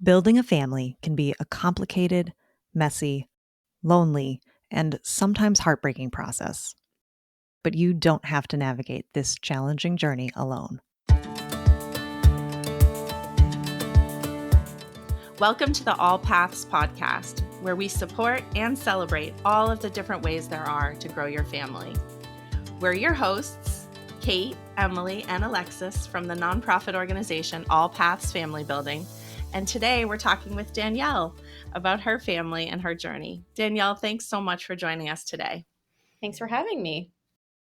Building a family can be a complicated, messy, lonely, and sometimes heartbreaking process. But you don't have to navigate this challenging journey alone. Welcome to the AllPaths podcast, where we support and celebrate all of the different ways there are to grow your family. We're your hosts, Kate, Emily, and Alexis from the nonprofit organization AllPaths Family Building. And today we're talking with Danielle about her family and her journey. Danielle, thanks so much for joining us today. Thanks for having me.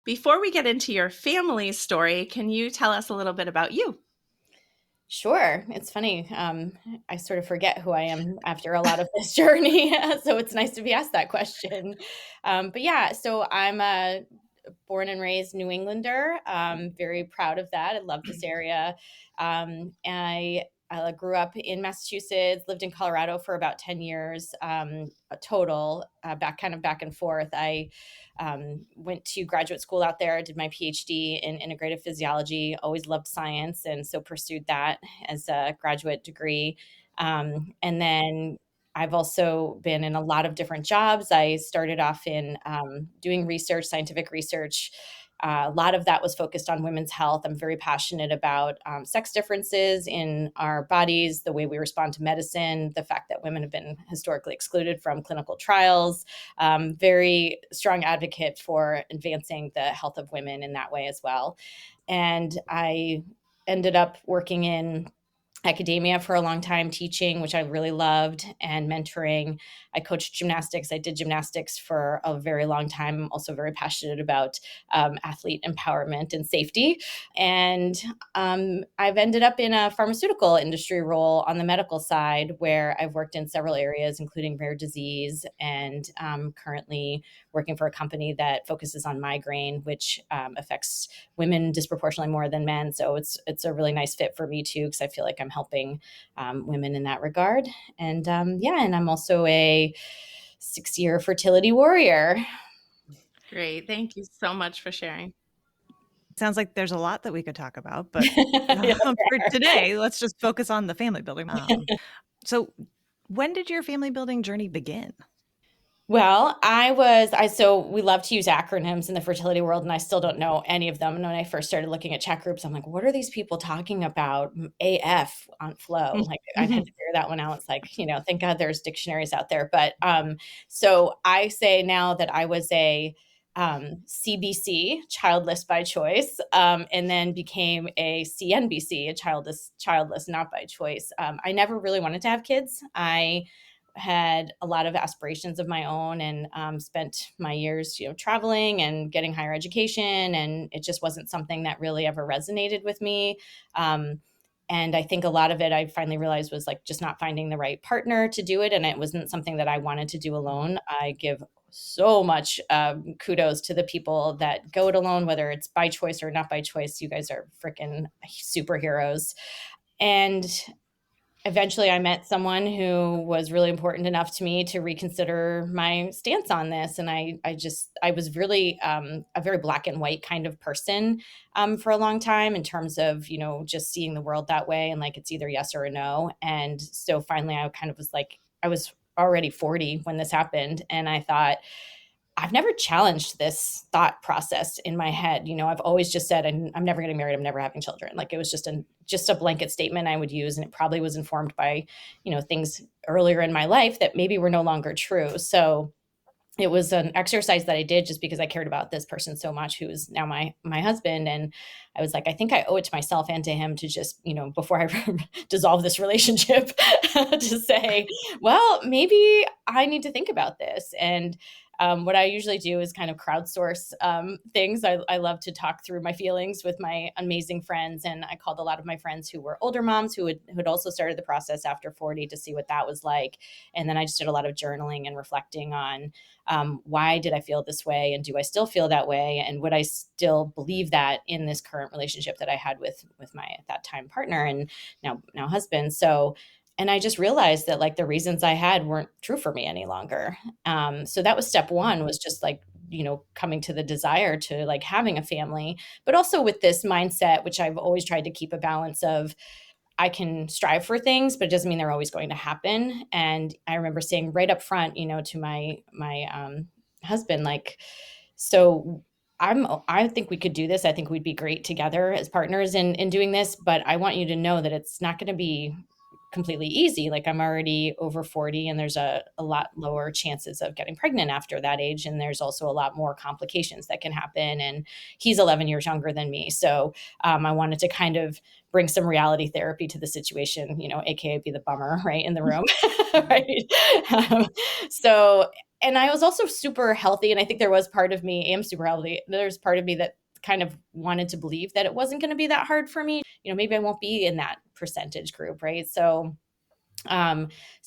Before we get into your family story, can you tell us a little bit about you? Sure. It's funny. I sort of forget who I am after a lot of this journey. So it's nice to be asked that question. So I'm a born and raised New Englander. Very proud of that. I love this area. I grew up in Massachusetts, lived in Colorado for about 10 years total, back and forth. I went to graduate school out there, did my PhD in integrative physiology, always loved science, and so pursued that as a graduate degree. And then I've also been in a lot of different jobs. I started off in doing research, scientific research. A lot of that was focused on women's health. I'm very passionate about sex differences in our bodies, the way we respond to medicine, the fact that women have been historically excluded from clinical trials. Very strong advocate for advancing the health of women in that way as well. And I ended up working in academia for a long time, teaching, which I really loved, and mentoring. I coached gymnastics. I did gymnastics for a very long time. I'm also very passionate about athlete empowerment and safety. And I've ended up in a pharmaceutical industry role on the medical side, where I've worked in several areas, including rare disease, and currently working for a company that focuses on migraine, which affects women disproportionately more than men. So it's a really nice fit for me too, because I feel like I'm helping women in that regard. And and I'm also a 6-year fertility warrior. Great. Thank you so much for sharing. Sounds like there's a lot that we could talk about, but for today, let's just focus on the family building. So when did your family building journey begin? Well, so we love to use acronyms in the fertility world, and I still don't know any of them. And when I first started looking at chat groups, I'm like, what are these people talking about? AF on flow. Like I had to figure that one out. It's like, thank God there's dictionaries out there. But so I say now that I was a CBC, childless by choice, and then became a CNBC, a childless not by choice. I never really wanted to have kids. I had a lot of aspirations of my own, and spent my years, traveling and getting higher education. And it just wasn't something that really ever resonated with me. And I think a lot of it, I finally realized, was like just not finding the right partner to do it. And it wasn't something that I wanted to do alone. I give so much kudos to the people that go it alone, whether it's by choice or not by choice. You guys are freaking superheroes. And eventually I met someone who was really important enough to me to reconsider my stance on this. And I was really a very black and white kind of person for a long time, in terms of, just seeing the world that way, and like, it's either yes or a no. And so finally I kind of was like, I was already 40 when this happened. And I thought, I've never challenged this thought process in my head. I've always just said, I'm never getting married. I'm never having children. Like, it was just a blanket statement I would use. And it probably was informed by, things earlier in my life that maybe were no longer true. So it was an exercise that I did just because I cared about this person so much, who is now my husband. And I was like, I think I owe it to myself and to him to just, before I dissolve this relationship, to say, well, maybe I need to think about this. And what I usually do is kind of crowdsource things. I love to talk through my feelings with my amazing friends. And I called a lot of my friends who were older moms who had also started the process after 40 to see what that was like. And then I just did a lot of journaling and reflecting on why did I feel this way? And do I still feel that way? And would I still believe that in this current relationship that I had with my, at that time, partner and now husband? So, and I just realized that, like, the reasons I had weren't true for me any longer. So that was step one, was just like, coming to the desire to, like, having a family, but also with this mindset, which I've always tried to keep a balance of, I can strive for things, but it doesn't mean they're always going to happen. And I remember saying right up front, to my husband, like, so I think we could do this. I think we'd be great together as partners in doing this, but I want you to know that it's not going to be completely easy. Like, I'm already over 40 and there's a lot lower chances of getting pregnant after that age. And there's also a lot more complications that can happen. And he's 11 years younger than me. So I wanted to kind of bring some reality therapy to the situation, AKA be the bummer, right, in the room. Right. Um, so, and I was also super healthy. And I think there was part of me, I am super healthy. There's part of me that kind of wanted to believe that it wasn't going to be that hard for me. Maybe I won't be in that percentage group. Right. So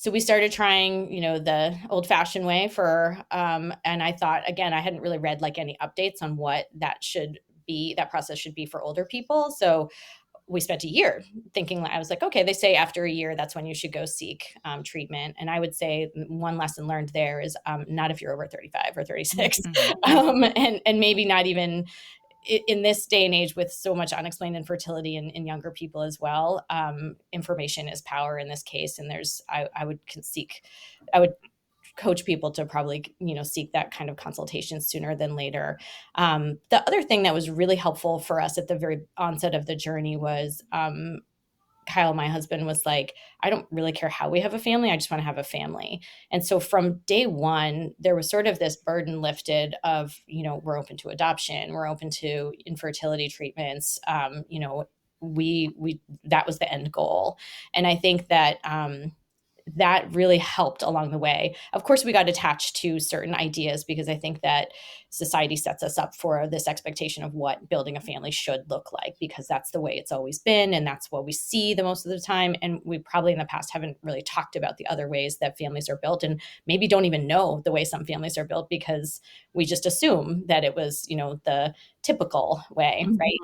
we started trying, the old fashioned way and I thought, again, I hadn't really read like any updates on what that process should be for older people. So we spent a year thinking, I was like, okay, they say after a year, that's when you should go seek treatment. And I would say one lesson learned there is not if you're over 35 or 36, and maybe not even in this day and age with so much unexplained infertility in younger people as well. Information is power in this case. And I would coach people to probably, seek that kind of consultation sooner than later. The other thing that was really helpful for us at the very onset of the journey was Kyle, my husband, was like, I don't really care how we have a family. I just want to have a family. And so from day one, there was sort of this burden lifted of, we're open to adoption. We're open to infertility treatments. We that was the end goal. And I think that, that really helped along the way. Of course, we got attached to certain ideas because I think that society sets us up for this expectation of what building a family should look like, because that's the way it's always been. And that's what we see the most of the time. And we probably in the past haven't really talked about the other ways that families are built, and maybe don't even know the way some families are built because we just assume that it was, the typical way, right?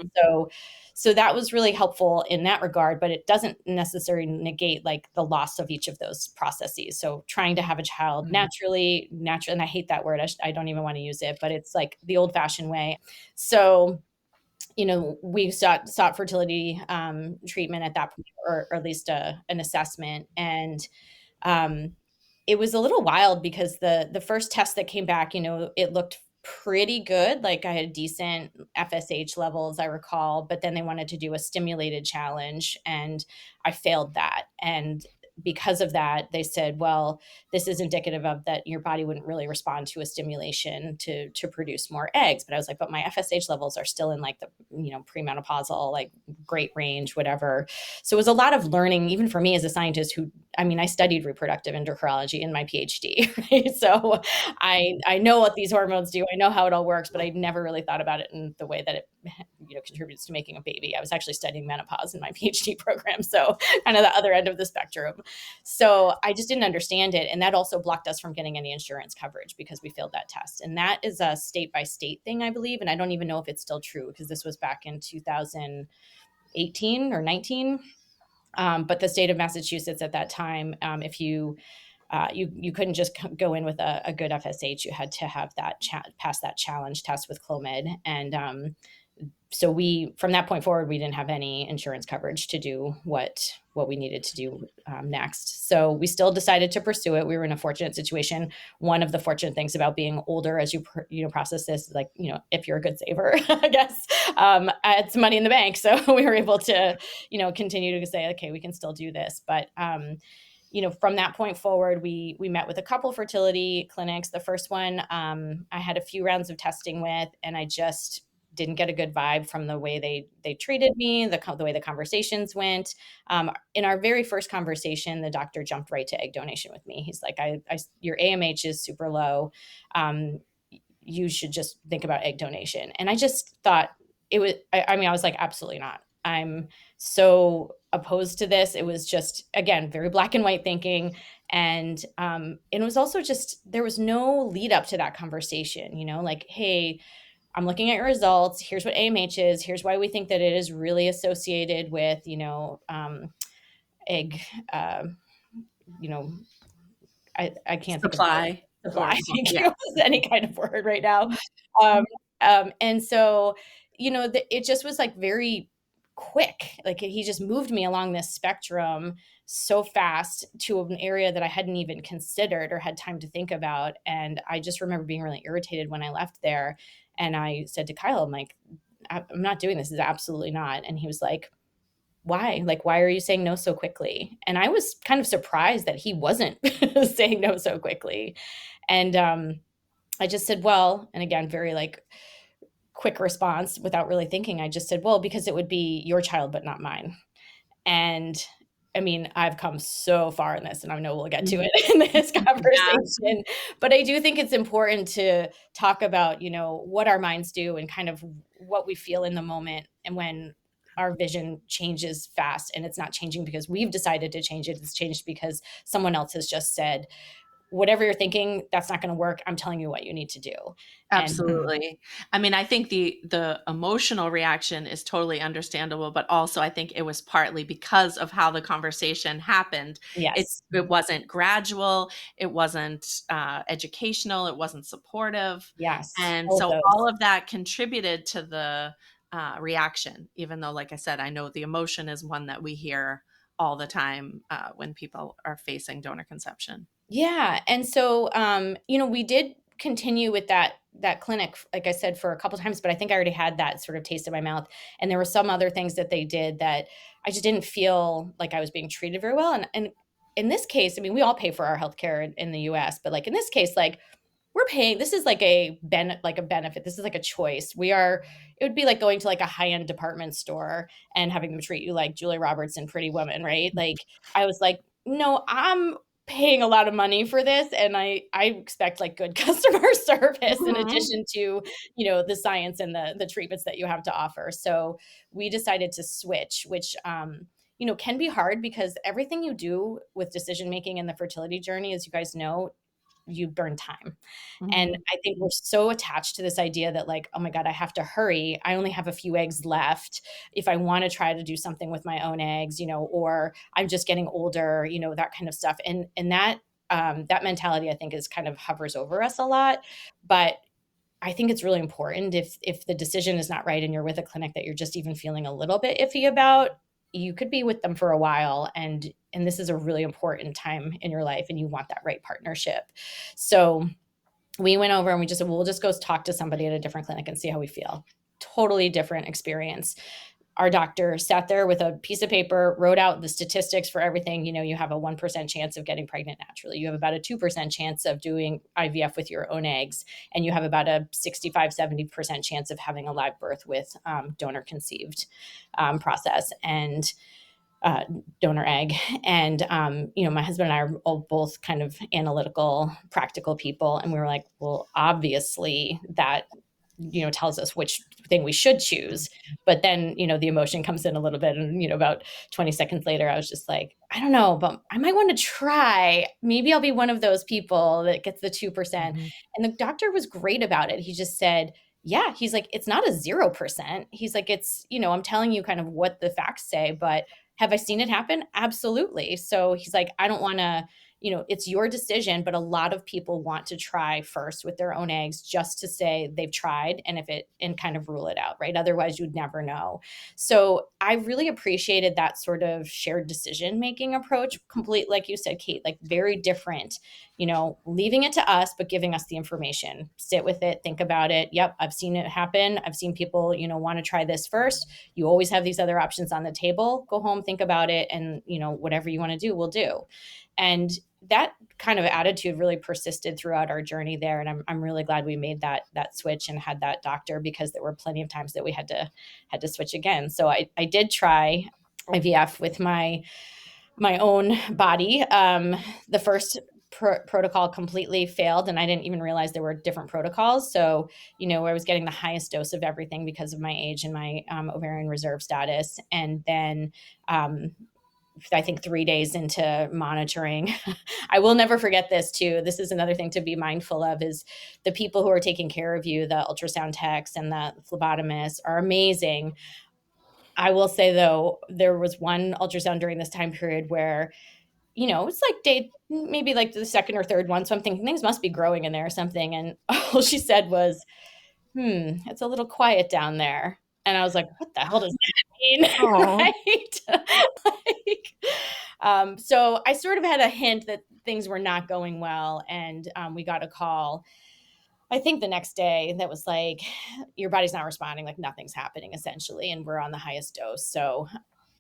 So that was really helpful in that regard, but it doesn't necessarily negate like the loss of each of those processes. So trying to have a child naturally, and I hate that word. I don't even want to use it, but it's like the old fashioned way. So, we sought fertility treatment at that point, or at least an assessment. And it was a little wild because the first test that came back, it looked pretty good. Like I had decent FSH levels, I recall, but then they wanted to do a stimulated challenge and I failed that. And because of that, they said, well, this is indicative of that your body wouldn't really respond to a stimulation to produce more eggs. But I was like, but my FSH levels are still in like the, premenopausal, like great range, whatever. So it was a lot of learning, even for me as a scientist I studied reproductive endocrinology in my PhD, right? So I know what these hormones do. I know how it all works, but I never really thought about it in the way that it, contributes to making a baby. I was actually studying menopause in my PhD program. So kind of the other end of the spectrum. So I just didn't understand it. And that also blocked us from getting any insurance coverage because we failed that test. And that is a state by state thing, I believe. And I don't even know if it's still true because this was back in 2018 or 19. But the state of Massachusetts at that time, if you couldn't just go in with a good FSH, you had to have that pass that challenge test with Clomid. And so from that point forward, we didn't have any insurance coverage to do what we needed to do next. So we still decided to pursue it. We were in a fortunate situation. One of the fortunate things about being older as you process this, like, if you're a good saver, I guess, I had some money in the bank. So we were able to, continue to say, okay, we can still do this. But, from that point forward, we met with a couple fertility clinics. The first one I had a few rounds of testing with, and I just didn't get a good vibe from the way they treated me, the way the conversations went. In our very first conversation, the doctor jumped right to egg donation with me. He's like, your AMH is super low. You should just think about egg donation. And I just thought it was, I was like, absolutely not. I'm so opposed to this. It was just, again, very black and white thinking. And it was also just, there was no lead up to that conversation, like, hey, I'm looking at your results. Here's what AMH is. Here's why we think that it is really associated with, egg, I can't supply. Supply. Thank you. Any kind of word right now. And so, it just was like very quick. Like he just moved me along this spectrum so fast to an area that I hadn't even considered or had time to think about. And I just remember being really irritated when I left there. And I said to Kyle, I'm like, I'm not doing this. This is absolutely not. And he was like, why? Like, why are you saying no so quickly? And I was kind of surprised that he wasn't saying no so quickly. And I just said, well, and again, very like quick response without really thinking. I just said, well, because it would be your child, but not mine. And I mean, I've come so far in this, and I know we'll get to Mhm. it in this Yeah. conversation, but I do think it's important to talk about, you know, what our minds do and kind of what we feel in the moment. And when our vision changes fast, and it's not changing because we've decided to change it, it's changed because someone else has just said, whatever you're thinking, that's not going to work. I'm telling you what you need to do. And Absolutely. I mean, I think the emotional reaction is totally understandable, but also I think it was partly because of how the conversation happened. It yes, it wasn't gradual, it wasn't educational, it wasn't supportive, yes, and all of so those. all of that contributed to the reaction. Even though, like I said, I know the emotion is one that we hear all the time when people are facing donor conception. Yeah, and so, you know, we did continue with that clinic, like I said, for a couple times, but I think I already had that sort of taste in my mouth, and there were some other things that they did that I just didn't feel like I was being treated very well, and in this case, I mean, we all pay for our healthcare in the US, but, like, in this case, like, we're paying this is like a benefit. This is like a choice. It would be like going to like a high-end department store and having them treat you like Julia Roberts in Pretty Woman, right? Like I was like, no, I'm paying a lot of money for this and I expect like good customer service in Mhm. addition to, you know, the science and the treatments that you have to offer. So we decided to switch, which you know, can be hard because everything you do with decision making in the fertility journey, as you guys know, you burn time. And Mhm. I think we're so attached to this idea that like, oh my God, I have to hurry. I only have a few eggs left. If I want to try to do something with my own eggs, you know, or I'm just getting older, you know, that kind of stuff. And that mentality I think is kind of hovers over us a lot. But I think it's really important if the decision is not right and you're with a clinic that you're just even feeling a little bit iffy about, you could be with them for a while and this is a really important time in your life and you want that right partnership. So we went over and we just said, well, we'll just go talk to somebody at a different clinic and see how we feel. Totally different experience. Our doctor sat there with a piece of paper, wrote out the statistics for everything. You know, you have a 1% chance of getting pregnant naturally. You have about a 2% chance of doing IVF with your own eggs. And you have about a 65-70% chance of having a live birth with donor conceived process. And uh, donor egg. And, you know, my husband and I are all both kind of analytical, practical people. And we were like, well, obviously that, you know, tells us which thing we should choose. But then, you know, the emotion comes in a little bit. And, you know, about 20 seconds later, I was just like, I don't know, but I might want to try. Maybe I'll be one of those people that gets the 2%. Mhm. And the doctor was great about it. He just said, yeah, he's like, it's not a 0%. He's like, it's, you know, I'm telling you kind of what the facts say, but have I seen it happen? Absolutely. So he's like, I don't want to, you know, it's your decision, but a lot of people want to try first with their own eggs just to say they've tried and if it and kind of rule it out, right? Otherwise, you'd never know. So I really appreciated that sort of shared decision making approach, complete, like you said, Kate, like very different, you know, leaving it to us, but giving us the information. Sit with it, think about it. Yep, I've seen it happen. I've seen people, you know, want to try this first. You always have these other options on the table. Go home, think about it, and you know, whatever you want to do, we'll do. And that kind of attitude really persisted throughout our journey there. And I'm really glad we made that switch and had that doctor because there were plenty of times that we had to switch again. So I did try IVF with my own body. The first protocol completely failed, and I didn't even realize there were different protocols. So, you know, I was getting the highest dose of everything because of my age and my ovarian reserve status. And then I think 3 days into monitoring, I will never forget this too. This is another thing to be mindful of is the people who are taking care of you, the ultrasound techs and the phlebotomists are amazing. I will say though, there was one ultrasound during this time period where, you know, it's like day, maybe like the second or third one. So I'm thinking things must be growing in there or something. And all she said was, it's a little quiet down there. And I was like, what the hell does that mean? Aw. Right? So I sort of had a hint that things were not going well. And we got a call, I think the next day, that was like, your body's not responding, like nothing's happening essentially. And we're on the highest dose. So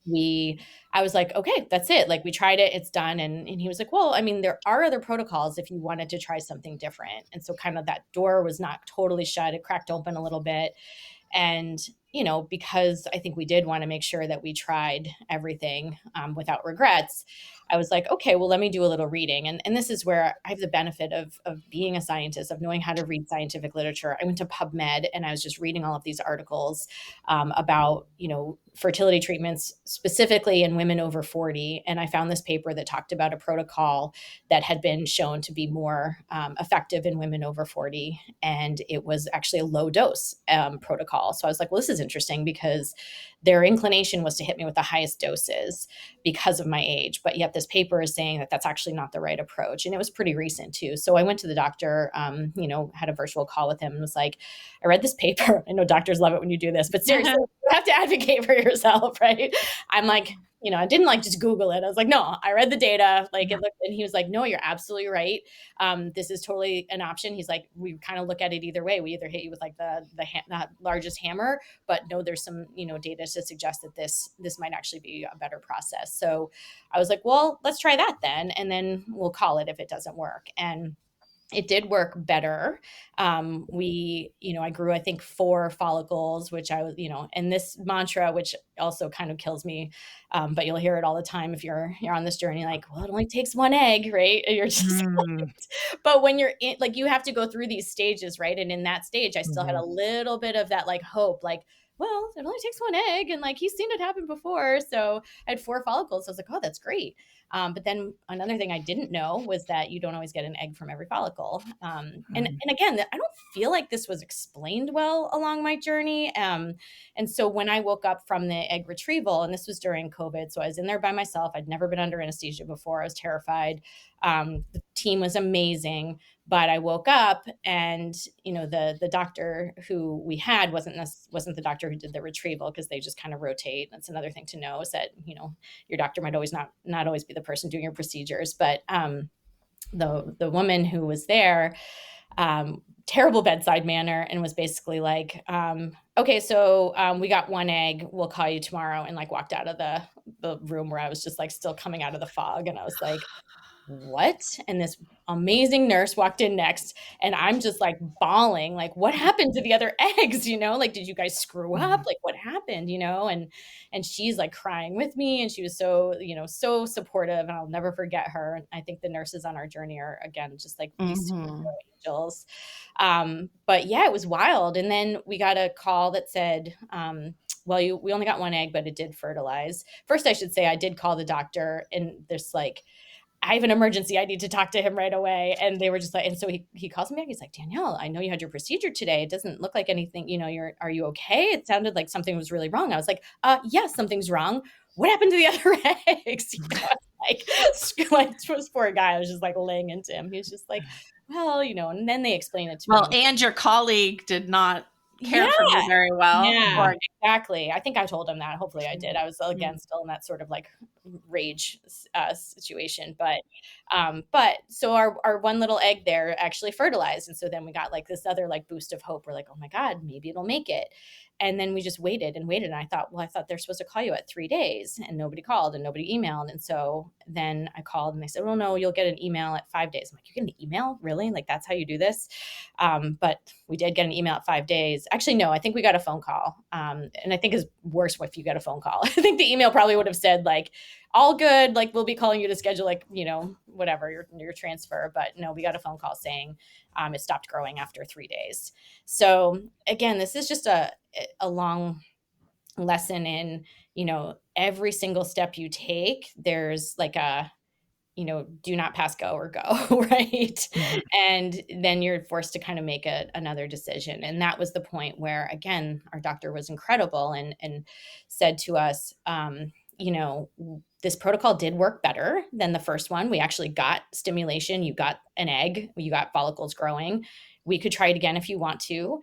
I was like, okay, that's it. Like we tried it, it's done. And he was like, well, I mean, there are other protocols if you wanted to try something different. And so kind of that door was not totally shut. It cracked open a little bit. And, because I think we did want to make sure that we tried everything without regrets, I was like, okay, well, let me do a little reading. And this is where I have the benefit of being a scientist, of knowing how to read scientific literature. I went to PubMed and I was just reading all of these articles about, fertility treatments, specifically in women over 40. And I found this paper that talked about a protocol that had been shown to be more effective in women over 40. And it was actually a low dose protocol. So I was like, well, this is interesting because their inclination was to hit me with the highest doses because of my age. But yet this paper is saying that that's actually not the right approach. And it was pretty recent too. So I went to the doctor, had a virtual call with him and was like, I read this paper. I know doctors love it when you do this, but seriously, you have to advocate for yourself, right? I'm like, I didn't like just Google it. I was like, no, I read the data. Like it looked, and he was like, no, you're absolutely right. This is totally an option. He's like, we kind of look at it either way. We either hit you with like the largest hammer, but no, there's some, data to suggest that this might actually be a better process. So I was like, well, let's try that then. And then we'll call it if it doesn't work. And it did work better. I grew, I think 4 follicles, which I was, and this mantra, which also kind of kills me. But you'll hear it all the time if you're on this journey, like, well, it only takes 1 egg, right? And you're just, but when you're in, like, you have to go through these stages, right? And in that stage, I still had a little bit of that like hope, like, well, it only takes 1 egg and like he's seen it happen before. So I had 4 follicles. So I was like, oh, that's great. But then another thing I didn't know was that you don't always get an egg from every follicle. And again, I don't feel like this was explained well along my journey. And so when I woke up from the egg retrieval, and this was during COVID, so I was in there by myself. I'd never been under anesthesia before. I was terrified. The team was amazing. But I woke up and, the doctor who we had wasn't the doctor who did the retrieval, because they just kind of rotate. That's another thing to know, is that, your doctor might always not always be the person doing your procedures. But the woman who was there, terrible bedside manner, and was basically like, okay, so we got 1 egg. We'll call you tomorrow. And like walked out of the room where I was just like still coming out of the fog. And I was like, what? And this amazing nurse walked in next, and I'm just like bawling, like, what happened to the other eggs? Like, did you guys screw up? Like, what happened? And she's like crying with me, and she was so, so supportive, and I'll never forget her. I think the nurses on our journey are, again, just like these angels. But yeah, it was wild. And then we got a call that said, well, we only got 1 egg, but it did fertilize. First, I should say I did call the doctor, and there's like, I have an emergency. I need to talk to him right away. And they were just like, and so he calls me back. He's like, Danielle, I know you had your procedure today. It doesn't look like anything, are you okay? It sounded like something was really wrong. I was like, yes, something's wrong. What happened to the other eggs? Like this poor guy. I was just like laying into him. He was just like, well, and then they explain it to me. Well, and your colleague did not care for you very well. Yeah, exactly. I think I told him that. Hopefully I did. I was, again, still in that sort of like rage situation. But so our 1 little egg there actually fertilized. And so then we got like this other like boost of hope. We're like, oh my God, maybe it'll make it. And then we just waited and waited. And I thought they're supposed to call you at 3 days, and nobody called and nobody emailed. And so then I called and they said, well, no, you'll get an email at 5 days. I'm like, you get an email? Really? Like, that's how you do this? But we did get an email at 5 days. Actually, no, I think we got a phone call. And I think it's worse if you get a phone call. I think the email probably would have said like, all good. Like, we'll be calling you to schedule like, whatever your transfer. But no, we got a phone call saying it stopped growing after 3 days. So again, this is just a long lesson in, every single step you take, there's like a, do not pass go or go, right? And then you're forced to kind of make another decision. And that was the point where, again, our doctor was incredible and said to us, this protocol did work better than the first one. We actually got stimulation. You got an egg, you got follicles growing. We could try it again if you want to.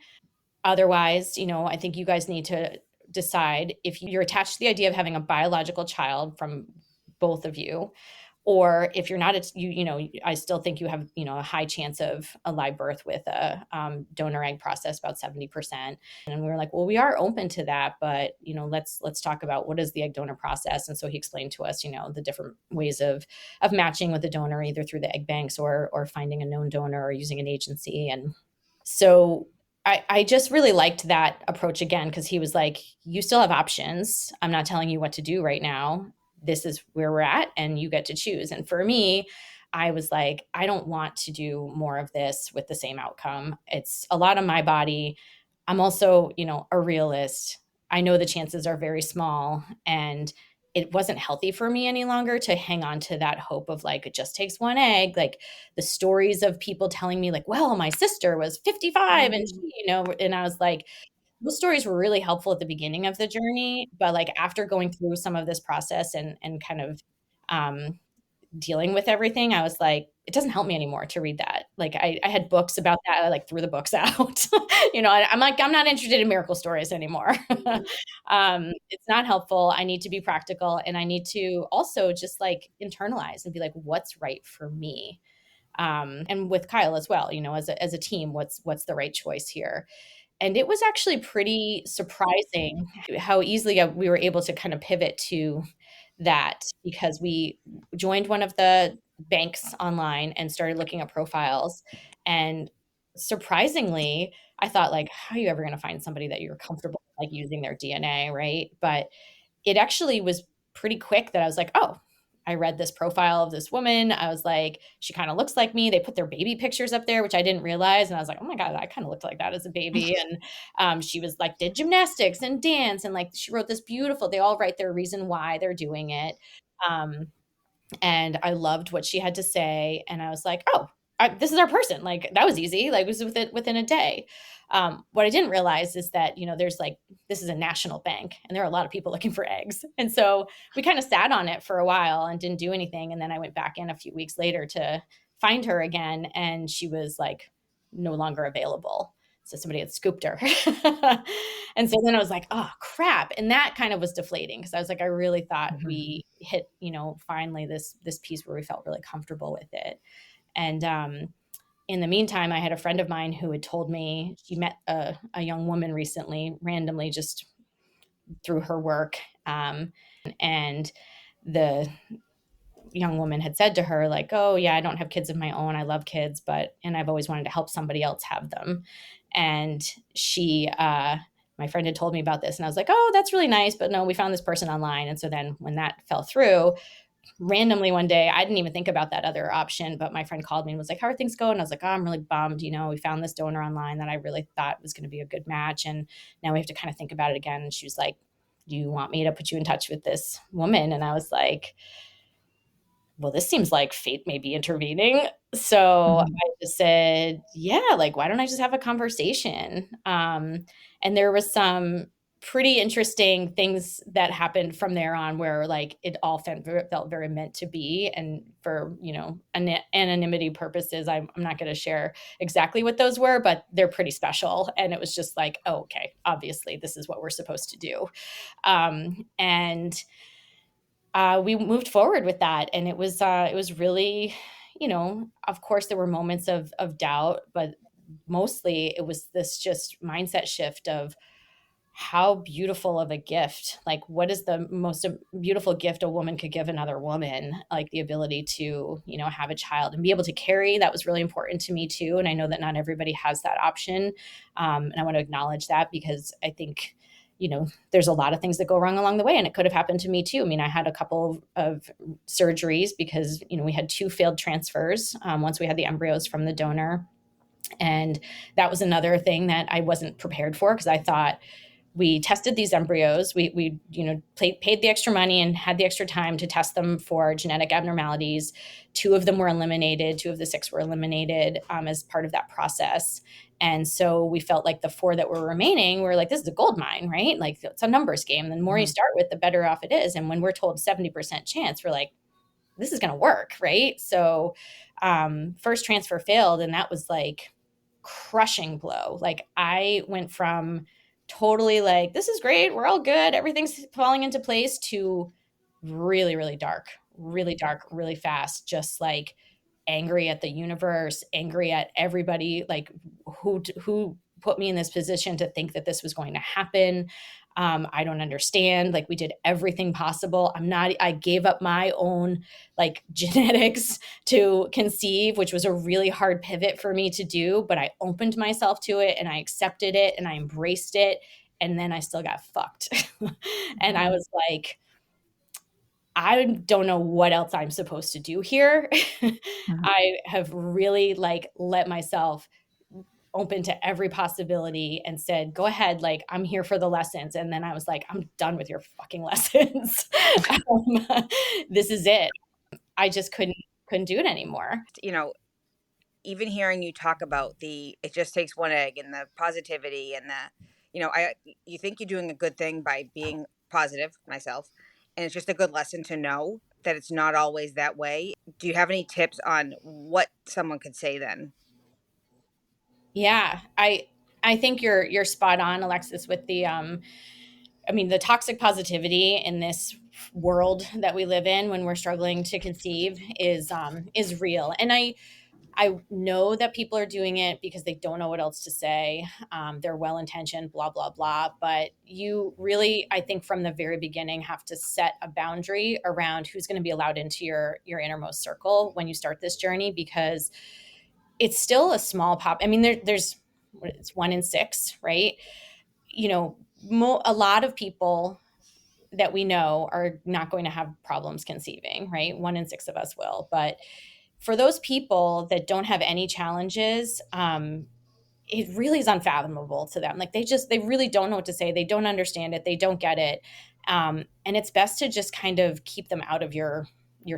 Otherwise, I think you guys need to decide if you're attached to the idea of having a biological child from both of you, or if you're not, it's I still think you have, a high chance of a live birth with a donor egg process, about 70%. And we were like, well, we are open to that, but, let's talk about what is the egg donor process. And so he explained to us, the different ways of matching with the donor, either through the egg banks or finding a known donor or using an agency. And so I just really liked that approach again, because he was like, you still have options. I'm not telling you what to do right now. This is where we're at and you get to choose. And for me, I was like, I don't want to do more of this with the same outcome. It's a lot on my body. I'm also, a realist. I know the chances are very small, and it wasn't healthy for me any longer to hang on to that hope of like, it just takes one egg. Like the stories of people telling me like, well, my sister was 55 and she, and I was like, those stories were really helpful at the beginning of the journey, but like after going through some of this process and kind of um, dealing with everything, I was like, it doesn't help me anymore to read that. Like I had books about that. I like threw the books out. I'm like, I'm not interested in miracle stories anymore. It's not helpful. I need to be practical, and I need to also just like internalize and be like, what's right for me? And with Kyle as well, as a team, what's the right choice here? And it was actually pretty surprising how easily we were able to kind of pivot to that, because we joined one of the banks online and started looking at profiles. And surprisingly, I thought like, how are you ever going to find somebody that you're comfortable like using their DNA, right? But it actually was pretty quick that I was like, oh, I read this profile of this woman. I was like, she kind of looks like me. They put their baby pictures up there, which I didn't realize. And I was like, oh my God, I kind of looked like that as a baby. And she was like, did gymnastics and dance. And like, she wrote this beautiful, they all write their reason why they're doing it. Um, and I loved what she had to say. And I was like, oh, this is our person. Like that was easy. Like it was within a day. What I didn't realize is that, there's like, this is a national bank and there are a lot of people looking for eggs. And so we kind of sat on it for a while and didn't do anything. And then I went back in a few weeks later to find her again. And she was like no longer available. So somebody had scooped her. And so then I was like, oh crap. And that kind of was deflating, because I was like, I really thought we hit, finally this piece where we felt really comfortable with it. And in the meantime, I had a friend of mine who had told me she met a young woman recently, randomly, just through her work. And the young woman had said to her like, oh yeah, I don't have kids of my own. I love kids, and I've always wanted to help somebody else have them. And my friend had told me about this, and I was like, oh, that's really nice. But no, we found this person online. And so then when that fell through, randomly one day, I didn't even think about that other option, but my friend called me and was like, how are things going? And I was like, oh, I'm really bummed. We found this donor online that I really thought was going to be a good match. And now we have to kind of think about it again. And she was like, do you want me to put you in touch with this woman? And I was like, well, this seems like fate may be intervening. So I just said, yeah, like, why don't I just have a conversation? And there was some pretty interesting things that happened from there on, where like it all felt very meant to be. And for, anonymity purposes, I'm not going to share exactly what those were, but they're pretty special. And it was just like, oh, okay, obviously this is what we're supposed to do. And we moved forward with that. And it was really, of course there were moments of doubt, but mostly it was this just mindset shift of how beautiful of a gift, like what is the most beautiful gift a woman could give another woman, like the ability to, have a child and be able to carry. That was really important to me too. And I know that not everybody has that option. And I want to acknowledge that, because I think, there's a lot of things that go wrong along the way, and it could have happened to me too. I mean, I had a couple of surgeries because, we had 2 failed transfers once we had the embryos from the donor. And that was another thing that I wasn't prepared for, because I thought, we tested these embryos. We paid the extra money and had the extra time to test them for genetic abnormalities. 2 of them were eliminated. 2 of the 6 were eliminated as part of that process. And so we felt like the 4 that were remaining, we're like, this is a gold mine, right? Like it's a numbers game. The more you start with, the better off it is. And when we're told 70% chance, we're like, this is going to work, right? So first transfer failed, and that was like crushing blow. Like I went from totally like, this is great, we're all good, everything's falling into place, to really, really dark, really fast, just like angry at the universe, angry at everybody, like who put me in this position to think that this was going to happen. I don't understand. Like, we did everything possible. I gave up my own like genetics to conceive, which was a really hard pivot for me to do, but I opened myself to it and I accepted it and I embraced it. And then I still got fucked. And I was like, I don't know what else I'm supposed to do here. Mhm. I have really like let myself open to every possibility and said, go ahead, like, I'm here for the lessons. And then I was like, I'm done with your fucking lessons. This is it. I just couldn't do it anymore. You know, even hearing you talk about it just takes one egg and the positivity and you think you're doing a good thing by being positive myself. And it's just a good lesson to know that it's not always that way. Do you have any tips on what someone could say then? Yeah, I think you're spot on, Alexis, with the I mean, the toxic positivity in this world that we live in when we're struggling to conceive is real. And I know that people are doing it because they don't know what else to say. They're well intentioned, blah, blah, blah. But you really, I think, from the very beginning, have to set a boundary around who's going to be allowed into your innermost circle when you start this journey, because it's still a small pop. I mean, there's it's 1 in 6, right? You know, a lot of people that we know are not going to have problems conceiving, right? 1 in 6 of us will. But for those people that don't have any challenges, it really is unfathomable to them. Like, they really don't know what to say. They don't understand it. They don't get it. And it's best to just kind of keep them out of your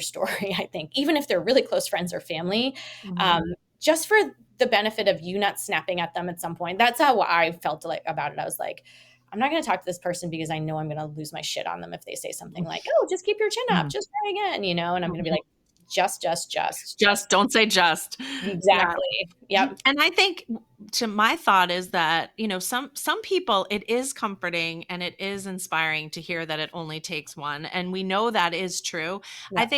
story, I think, even if they're really close friends or family, Mhm. just for the benefit of you not snapping at them at some point. That's how I felt like about it. I was like, I'm not going to talk to this person because I know I'm going to lose my shit on them if they say something like, "Oh, just keep your chin up, Mhm. just try again," and I'm going to be like, Just don't say just. Yeah. exactly. Yep. And I think to my thought is that, some people, it is comforting and it is inspiring to hear that it only takes one. And we know that is true. Yeah.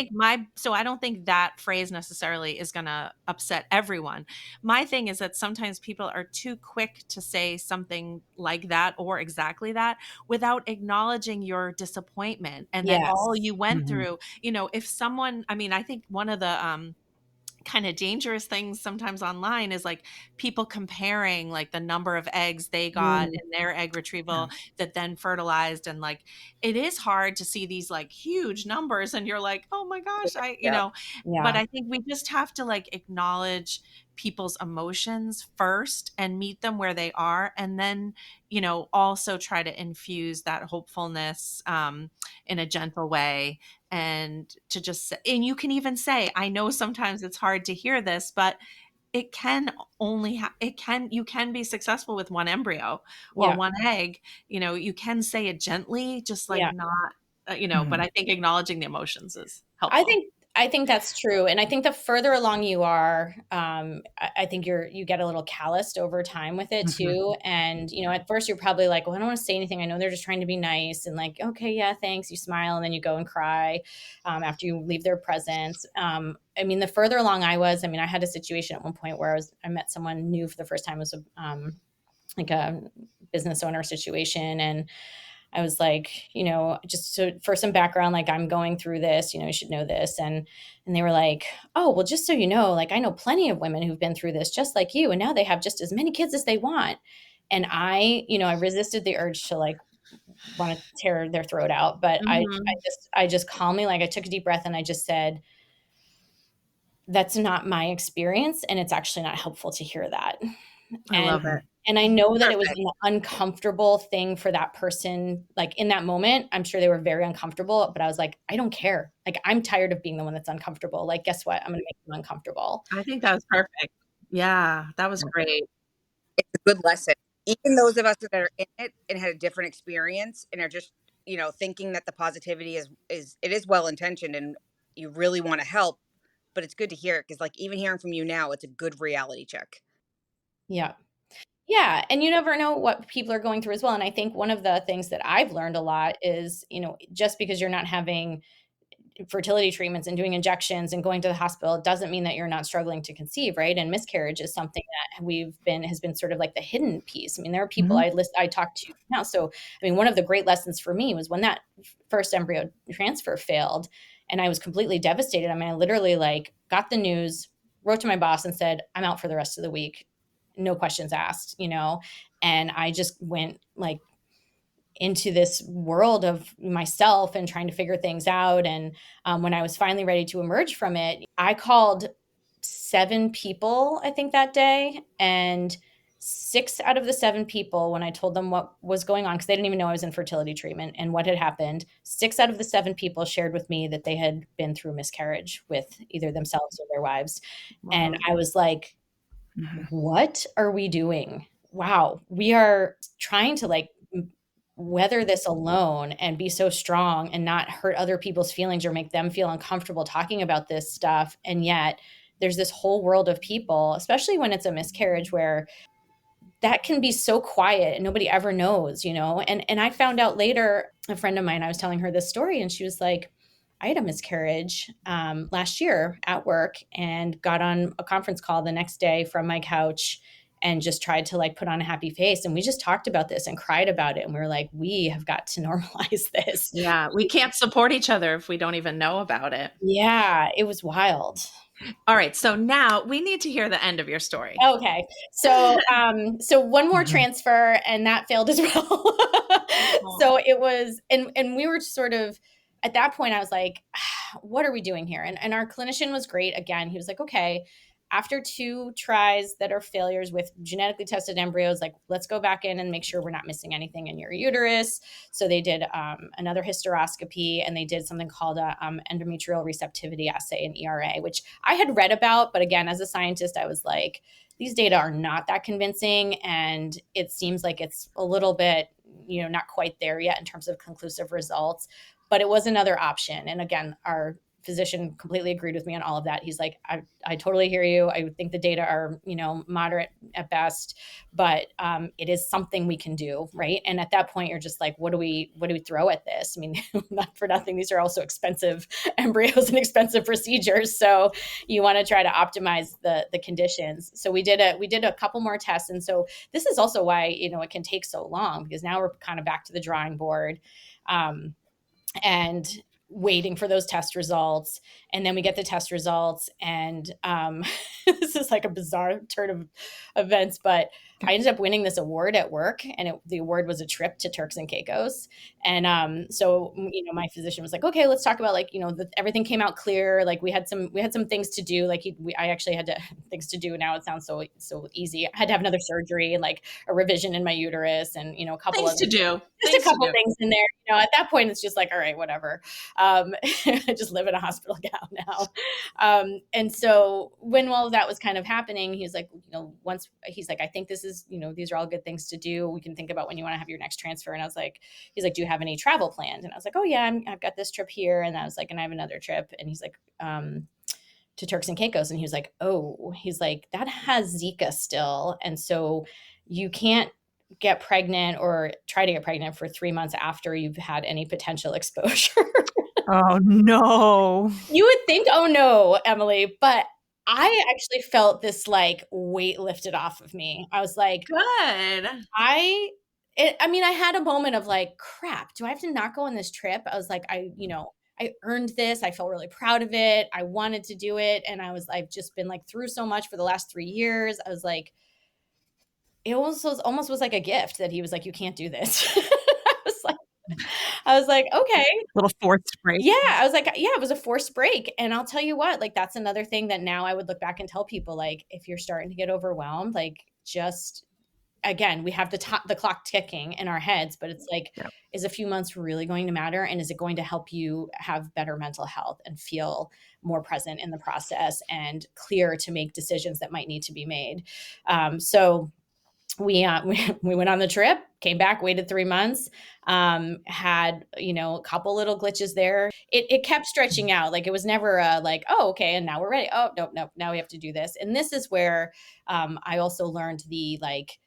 So I don't think that phrase necessarily is going to upset everyone. My thing is that sometimes people are too quick to say something like that or exactly that without acknowledging your disappointment and that all Yes. you went Mhm. through. If someone, I mean, I think one of the, kind of dangerous things sometimes online is like people comparing like the number of eggs they got Mm, in their egg Yeah. retrieval that then fertilized, and like it is hard to see these like huge numbers and you're like, oh my gosh, Yeah. but yeah. I think we just have to like acknowledge people's emotions first and meet them where they are, and then also try to infuse that hopefulness in a gentle way, and to just and you can even say, I know sometimes it's hard to hear this, but it can only you can be successful with one embryo or Yeah. one egg. You can say it gently, just like Yeah. not but Mhm. I think acknowledging the emotions is I helpful. think I think that's true, and I think the further along you are, I think you get a little calloused over time with it Mhm. too. And at first you're probably like, "Well, I don't want to say anything. I know they're just trying to be nice," and like, "Okay, yeah, thanks." You smile, and then you go and cry after you leave their presence. I mean, the further along I was, I mean, I had a situation at one point where I met someone new for the first time. It was like a business owner situation, and I was like, just so for some background, like, I'm going through this, you should know this. And they were like, "Oh, well, just so you know, like, I know plenty of women who've been through this just like you, and now they have just as many kids as they want." And I resisted the urge to like want to tear their throat out, but Mhm. I just calmly, like, I took a deep breath and I just said, "That's not my experience, and it's actually not helpful to hear that." I And love Mhm. it. and I know that it was Perfect. an uncomfortable thing for that person, like, in that moment, I'm sure they were very uncomfortable, but I was like, "I don't care. Like, I'm tired of being the one that's uncomfortable. Like, guess what? I'm gonna make you uncomfortable." I think that was perfect. Yeah, that was Yeah. great. It's a good lesson. Even those of us that are in it and had a different experience and are just, thinking that the positivity is well intentioned and you really want to help, but it's good to hear it because like even hearing from you now, it's a good reality check. Yeah. Yeah. And you never know what people are going through as well. And I think one of the things that I've learned a lot is, just because you're not having fertility treatments and doing injections and going to the hospital, it doesn't mean that you're not struggling to conceive, right? And miscarriage is something that has been sort of like the hidden piece. I mean, there are people Mhm. I talk to now. So, I mean, one of the great lessons for me was when that first embryo transfer failed and I was completely devastated. I mean, I literally like got the news, wrote to my boss and said, I'm out for the rest of the week. No questions asked, and I just went like into this world of myself and trying to figure things out. And when I was finally ready to emerge from it, I called 7 people, I think, that day. And 6 out of the 7 people, when I told them what was going on, because they didn't even know I was in fertility treatment and what had happened, 6 out of the 7 people shared with me that they had been through miscarriage with either themselves or their wives. And Wow. I was like, Mhm. what are we doing? Wow, we are trying to like weather this alone and be so strong and not hurt other people's feelings or make them feel uncomfortable talking about this stuff. And yet there's this whole world of people, especially when it's a miscarriage, where that can be so quiet and nobody ever knows, And I found out later, a friend of mine, I was telling her this story, and she was like, I had a miscarriage last year at work and got on a conference call the next day from my couch and just tried to like put on a happy face. And we just talked about this and cried about it. And we were like, we have got to normalize this. Yeah, we can't support each other if we don't even know about it. Yeah, it was wild. All right, so now we need to hear the end of your story. Okay. So one more Mhm. transfer and that failed as well. So it was, and we were sort of, at that point I was like, what are we doing here? And our clinician was great. Again, he was like, okay, after 2 tries that are failures with genetically tested embryos, like let's go back in and make sure we're not missing anything in your uterus. So they did another hysteroscopy, and they did something called a endometrial receptivity assay, an ERA, which I had read about. But again, as a scientist, I was like, these data are not that convincing. And it seems like it's a little bit, not quite there yet in terms of conclusive results. But it was another option. And again, our physician completely agreed with me on all of that. He's like, I totally hear you. I think the data are, moderate at best, but it is something we can do, right? And at that point, you're just like, what do we throw at this? I mean, not for nothing, these are also expensive embryos and expensive procedures. So you want to try to optimize the conditions. So we did a couple more tests, and so this is also why it can take so long, because now we're kind of back to the drawing board. And waiting for those test results. And then we get the test results, and this is like a bizarre turn of events, but I ended up winning this award at work, and the award was a trip to Turks and Caicos. And so my physician was like, okay, let's talk about like everything came out clear. Like we had some things to do. Like I actually had things to do. Now it sounds so easy. I had to have another surgery and like a revision in my uterus, and a couple Things other to do. just a couple things in there. At that point, it's just like, all right, whatever. I just live in a hospital gown now. And so when all of that was kind of happening, he was like, once he's like, I think this is, these are all good things to do. We can think about when you want to have your next transfer. And I was like, he's like, do you have any travel planned? And I was like, oh yeah, I've got this trip here. And I was like, and I have another trip. And he's like, to Turks and Caicos. And he was like, oh, he's like, that has Zika still. And so you can't get pregnant or try to get pregnant for 3 months after you've had any potential exposure. Oh, no. You would think, oh no, Emily, but I actually felt this like weight lifted off of me. I was like, Good. I had a moment of like, crap, do I have to not go on this trip? I was like, I earned this. I felt really proud of it. I wanted to do it. And I've just been like through so much for the last 3 years. I was like, it almost was like a gift that he was like, you can't do this. I was like, okay. Little forced break. Yeah. I was like, yeah, it was a forced break. And I'll tell you what, like, that's another thing that now I would look back and tell people, like, if you're starting to get overwhelmed, like, just, again, we have the clock ticking in our heads, but it's like, Yep. is a few months really going to matter? And is it going to help you have better mental health and feel more present in the process and clear to make decisions that might need to be made? So we went on the trip, came back, waited 3 months, had a couple little glitches there. It kept stretching out. Like it was never like, oh, okay, and now we're ready. Oh, nope, now we have to do this. And this is where I also learned the like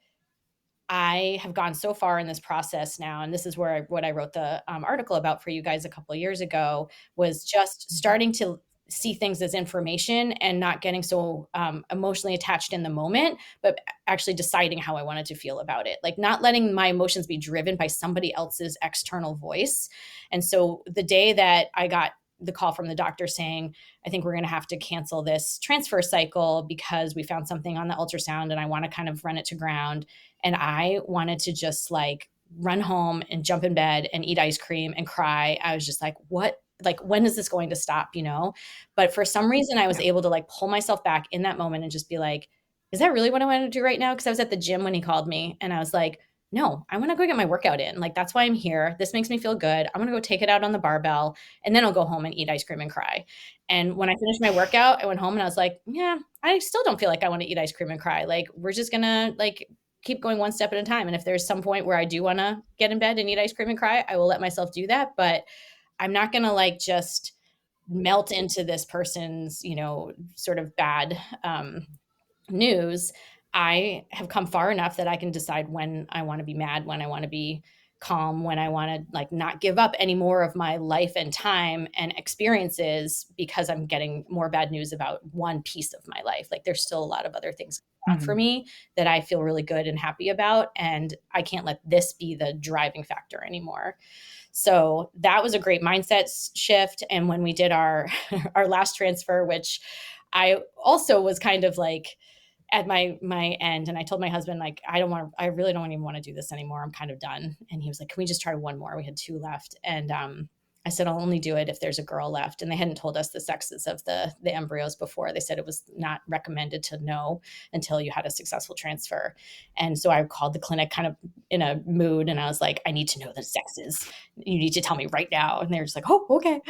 I have gone so far in this process now, and this is where what I wrote the article about for you guys a couple of years ago, was just starting to see things as information and not getting so emotionally attached in the moment, but actually deciding how I wanted to feel about it. Like not letting my emotions be driven by somebody else's external voice. And so the day that I got the call from the doctor saying, I think we're going to have to cancel this transfer cycle because we found something on the ultrasound and I want to kind of run it to ground. And I wanted to just like run home and jump in bed and eat ice cream and cry. I was just like, what? Like, when is this going to stop? But for some reason I was able to like pull myself back in that moment and just be like, is that really what I want to do right now? Cause I was at the gym when he called me and I was like, no, I want to go get my workout in. Like, that's why I'm here. This makes me feel good. I'm going to go take it out on the barbell and then I'll go home and eat ice cream and cry. And when I finished my workout, I went home and I was like, yeah, I still don't feel like I want to eat ice cream and cry. Like, we're just going to like keep going one step at a time. And if there's some point where I do want to get in bed and eat ice cream and cry, I will let myself do that. But I'm not going to like just melt into this person's, sort of bad news. I have come far enough that I can decide when I want to be mad, when I want to be calm, when I want to like not give up any more of my life and time and experiences because I'm getting more bad news about one piece of my life. Like there's still a lot of other things going on for me that I feel really good and happy about. And I can't let this be the driving factor anymore. So that was a great mindset shift. And when we did our last transfer, which I also was kind of like at my end, and I told my husband, like, I really don't even want to do this anymore. I'm kind of done. And he was like, can we just try one more? We had 2 left. And I said, I'll only do it if there's a girl left. And they hadn't told us the sexes of the embryos before. They said it was not recommended to know until you had a successful transfer. And so I called the clinic kind of in a mood and I was like, I need to know the sexes. You need to tell me right now. And they were just like, oh, okay.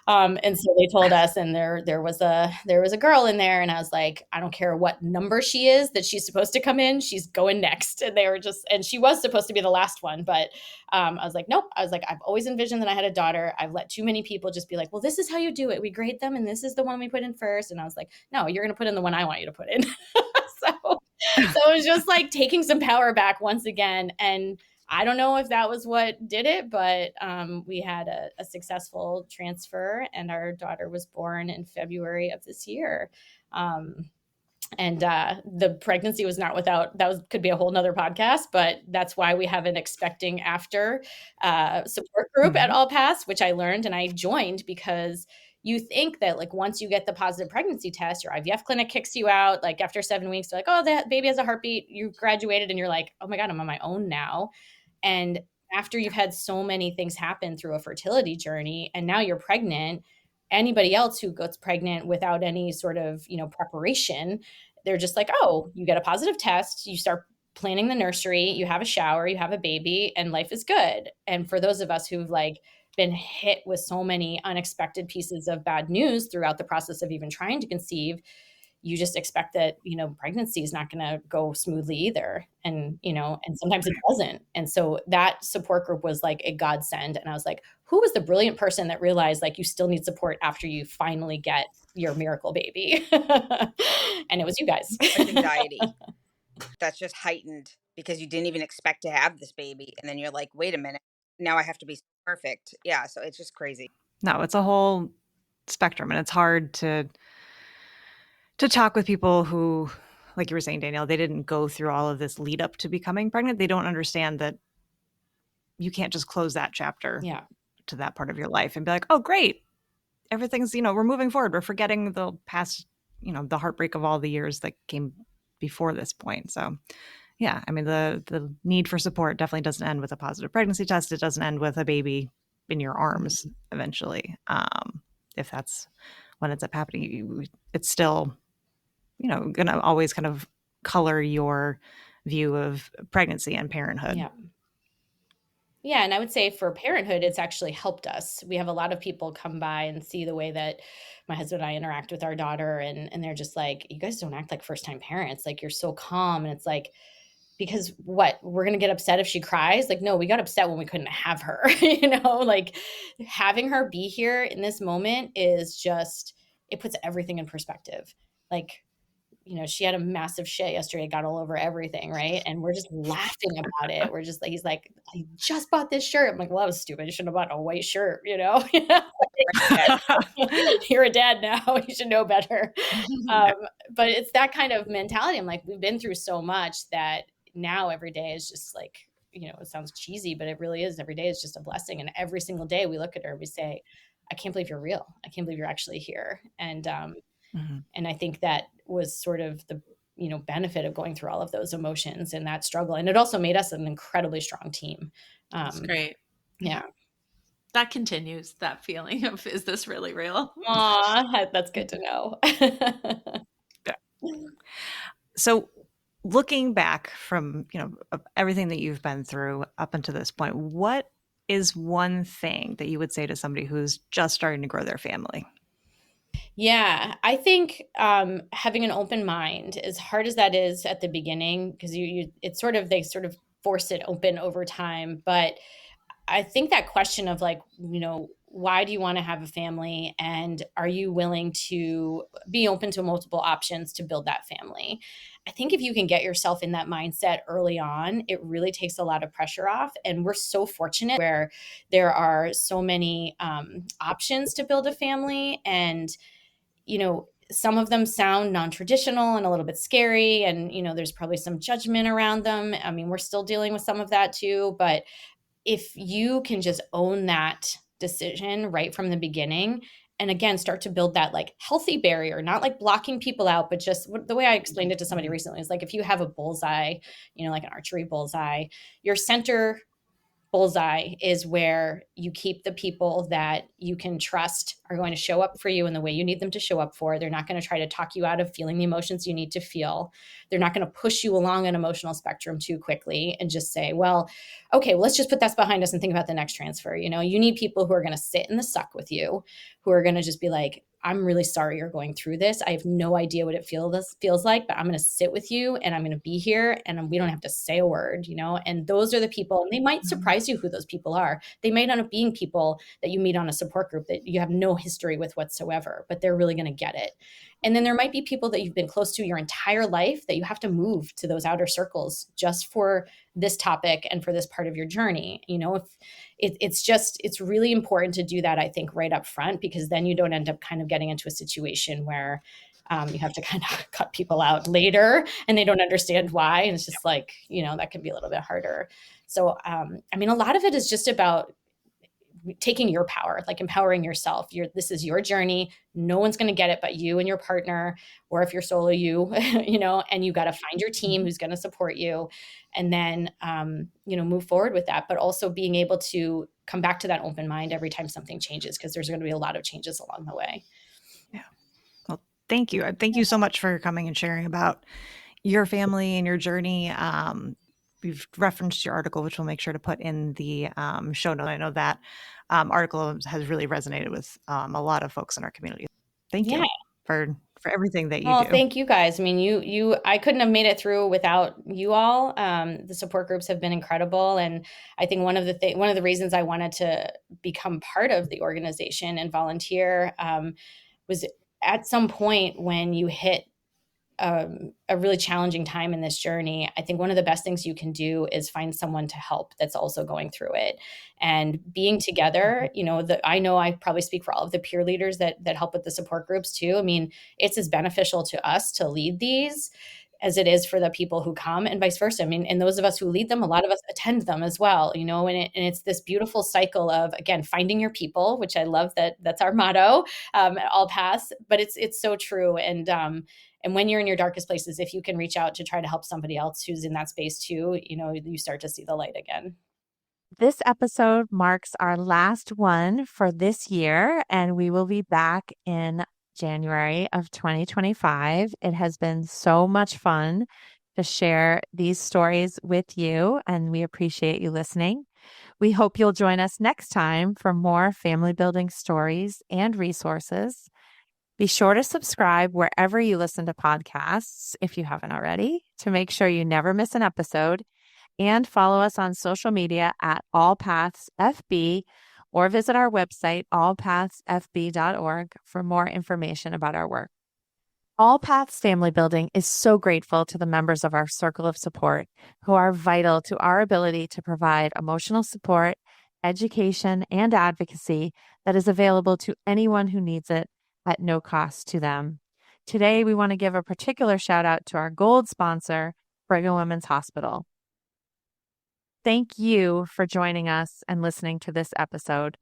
And so they told us, and there was a girl in there. And I was like, I don't care what number she is that she's supposed to come in. She's going next. And they were just, and she was supposed to be the last one, but I was like, nope. I was like, I've always envisioned that I had a daughter. I've let too many people just be like, well, this is how you do it. We grade them and this is the one we put in first. And I was like, no, you're going to put in the one I want you to put in. so it was just like taking some power back once again. And I don't know if that was what did it, but we had a successful transfer and our daughter was born in February of this year. And the pregnancy was not without, could be a whole nother podcast, but that's why we have an expecting after support group at AllPaths, which I learned and I joined because you think that like once you get the positive pregnancy test, your IVF clinic kicks you out. Like after 7 weeks, they're like, oh, that baby has a heartbeat. You graduated and you're like, oh my God, I'm on my own now. And after you've had so many things happen through a fertility journey and now you're pregnant, anybody else who gets pregnant without any sort of, preparation, they're just like, oh, you get a positive test, you start planning the nursery, you have a shower, you have a baby, and life is good. And for those of us who've like been hit with so many unexpected pieces of bad news throughout the process of even trying to conceive, you just expect that, pregnancy is not going to go smoothly either. And, and sometimes it doesn't. And so that support group was like a godsend. And I was like, who was the brilliant person that realized like you still need support after you finally get your miracle baby? And it was you guys. Anxiety. That's just heightened because you didn't even expect to have this baby. And then you're like, wait a minute, now I have to be perfect. Yeah. So it's just crazy. No, it's a whole spectrum, and it's hard to talk with people who, like you were saying, Danielle, they didn't go through all of this lead up to becoming pregnant. They don't understand that you can't just close that chapter to that part of your life and be like, oh, great. Everything's, we're moving forward. We're forgetting the past, the heartbreak of all the years that came before this point. So yeah, I mean, the need for support definitely doesn't end with a positive pregnancy test. It doesn't end with a baby in your arms eventually. If that's what ends up happening, it's still, going to always kind of color your view of pregnancy and parenthood. Yeah. Yeah. And I would say for parenthood, it's actually helped us. We have a lot of people come by and see the way that my husband and I interact with our daughter. And they're just like, you guys don't act like first-time parents. Like, you're so calm. And it's like, because what, we're going to get upset if she cries? Like, no, we got upset when we couldn't have her, like having her be here in this moment is just, it puts everything in perspective. Like, she had a massive shit yesterday, got all over everything, right? And we're just laughing about it. We're just like, he's like, I just bought this shirt. I'm like, well, that was stupid. You shouldn't have bought a white shirt, You're a dad now. You should know better. But it's that kind of mentality. I'm like, we've been through so much that now every day is just like, it sounds cheesy, but it really is. Every day is just a blessing. And every single day we look at her and we say, I can't believe you're real. I can't believe you're actually here. And I think that was sort of the, benefit of going through all of those emotions and that struggle. And it also made us an incredibly strong team. That's great. Yeah. That continues, that feeling of, is this really real? Aw, that's good to know. So looking back from, everything that you've been through up until this point, what is one thing that you would say to somebody who's just starting to grow their family? Yeah, I think having an open mind, as hard as that is at the beginning, because they sort of force it open over time. But I think that question of like, why do you want to have a family, and are you willing to be open to multiple options to build that family? I think if you can get yourself in that mindset early on, it really takes a lot of pressure off. And we're so fortunate where there are so many options to build a family, and some of them sound non-traditional and a little bit scary, and there's probably some judgment around them. I mean, we're still dealing with some of that too, but if you can just own that decision right from the beginning, and again, start to build that like healthy barrier, not like blocking people out, but just the way I explained it to somebody recently is like, if you have a bullseye, like an archery bullseye, your center bullseye is where you keep the people that you can trust are going to show up for you in the way you need them to show up for. They're not going to try to talk you out of feeling the emotions you need to feel. They're not going to push you along an emotional spectrum too quickly and just say, well, okay, well, let's just put that behind us and think about the next transfer. You need people who are going to sit in the suck with you, who are going to just be like, I'm really sorry you're going through this. I have no idea what it feels like, but I'm going to sit with you and I'm going to be here, and we don't have to say a word, and those are the people, and they might surprise you who those people are. They might end up being people that you meet on a support group that you have no history with whatsoever, but they're really going to get it. And then there might be people that you've been close to your entire life that you have to move to those outer circles just for this topic and for this part of your journey. If it's really important to do that, I think, right up front, because then you don't end up kind of getting into a situation where you have to kind of cut people out later and they don't understand why. And it's just like, that can be a little bit harder. So, a lot of it is just about taking your power, like empowering yourself. This is your journey. No one's going to get it but you and your partner, or if you're solo, and you got to find your team who's going to support you, and then, move forward with that. But also being able to come back to that open mind every time something changes, because there's going to be a lot of changes along the way. Yeah. Well, thank you. Thank you so much for coming and sharing about your family and your journey. We've referenced your article, which we'll make sure to put in the show note. I know that article has really resonated with a lot of folks in our community. Thank you for everything that you do. Thank you guys. I couldn't have made it through without you all. The support groups have been incredible. And I think one of the reasons I wanted to become part of the organization and volunteer was at some point when you hit a really challenging time in this journey, I think one of the best things you can do is find someone to help that's also going through it. And being together, I know I probably speak for all of the peer leaders that help with the support groups too. It's as beneficial to us to lead these as it is for the people who come, and vice versa. And those of us who lead them, a lot of us attend them as well, and it's this beautiful cycle of, again, finding your people, which I love that's our motto at AllPaths, but it's so true. And when you're in your darkest places, if you can reach out to try to help somebody else who's in that space too, you start to see the light again. This episode marks our last one for this year, and we will be back in January of 2025. It has been so much fun to share these stories with you, and we appreciate you listening. We hope you'll join us next time for more family building stories and resources. Be sure to subscribe wherever you listen to podcasts, if you haven't already, to make sure you never miss an episode, and follow us on social media at AllPaths FB, or visit our website, allpathsfb.org, for more information about our work. AllPaths Family Building is so grateful to the members of our circle of support who are vital to our ability to provide emotional support, education, and advocacy that is available to anyone who needs it at no cost to them. Today, we want to give a particular shout out to our gold sponsor, Brigham Women's Hospital. Thank you for joining us and listening to this episode.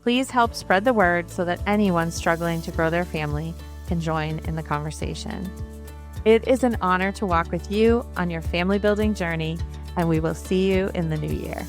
Please help spread the word so that anyone struggling to grow their family can join in the conversation. It is an honor to walk with you on your family building journey, and we will see you in the new year.